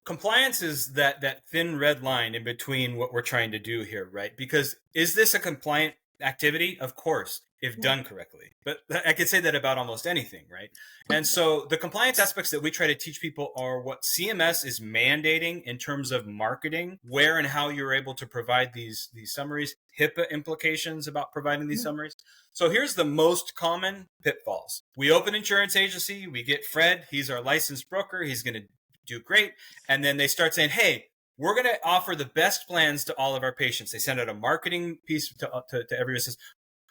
compliance is that thin red line in between what we're trying to do here, right? Because is this a compliant activity? Of course, if done correctly. But I could say that about almost anything, right? And so the compliance aspects that we try to teach people are what CMS is mandating in terms of marketing, where and how you're able to provide these summaries, HIPAA implications about providing these summaries. So here's the most common pitfalls. We open insurance agency, we get Fred, he's our licensed broker, he's going to do great. And then they start saying, hey, we're going to offer the best plans to all of our patients. They send out a marketing piece to everyone that says,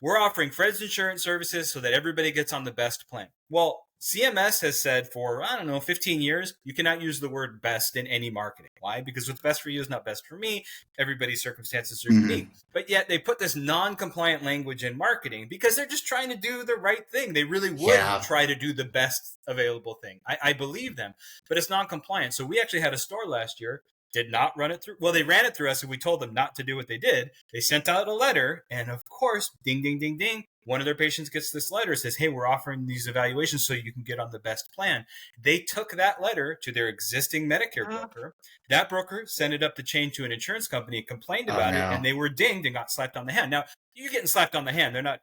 we're offering Fred's Insurance Services so that everybody gets on the best plan. Well, CMS has said for, 15 years, you cannot use the word best in any marketing. Why? Because what's best for you is not best for me. Everybody's circumstances are unique. But yet they put this non-compliant language in marketing because they're just trying to do the right thing. They really would try to do the best available thing. I believe them, but it's non-compliant. So we actually had a store last year, did not run it through. Well, they ran it through us and we told them not to do what they did. They sent out a letter and of course, ding, ding, ding, ding. One of their patients gets this letter, says, hey, we're offering these evaluations so you can get on the best plan. They took that letter to their existing Medicare broker. That broker sent it up the chain to an insurance company, complained about it, and they were dinged and got slapped on the hand. Now, you're getting slapped on the hand. They're not,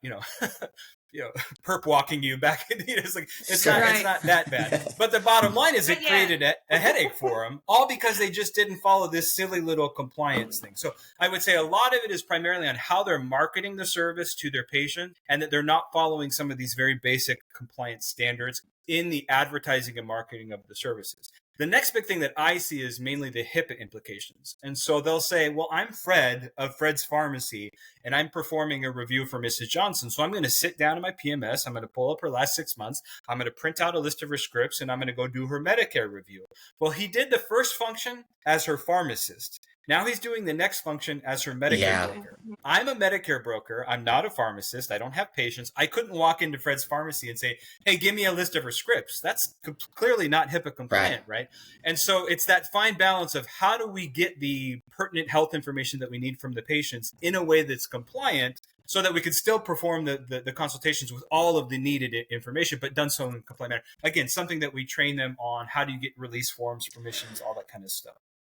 perp walking you back. It's like, it's not that bad. But the bottom line is it created a headache for them, all because they just didn't follow this silly little compliance thing. So I would say a lot of it is primarily on how they're marketing the service to their patient and that they're not following some of these very basic compliance standards in the advertising and marketing of the services. The next big thing that I see is mainly the HIPAA implications. And so they'll say, well, I'm Fred of Fred's Pharmacy, and I'm performing a review for Mrs. Johnson. So I'm going to sit down in my PMS. I'm going to pull up her last 6 months. I'm going to print out a list of her scripts, and I'm going to go do her Medicare review. Well, he did the first function as her pharmacist. Now he's doing the next function as her Medicare broker. I'm a Medicare broker. I'm not a pharmacist. I don't have patients. I couldn't walk into Fred's Pharmacy and say, hey, give me a list of her scripts. That's clearly not HIPAA compliant, right? And so it's that fine balance of how do we get the pertinent health information that we need from the patients in a way that's compliant so that we can still perform the consultations with all of the needed information, but done so in a compliant manner. Again, something that we train them on. How do you get release forms, permissions, all that kind of stuff.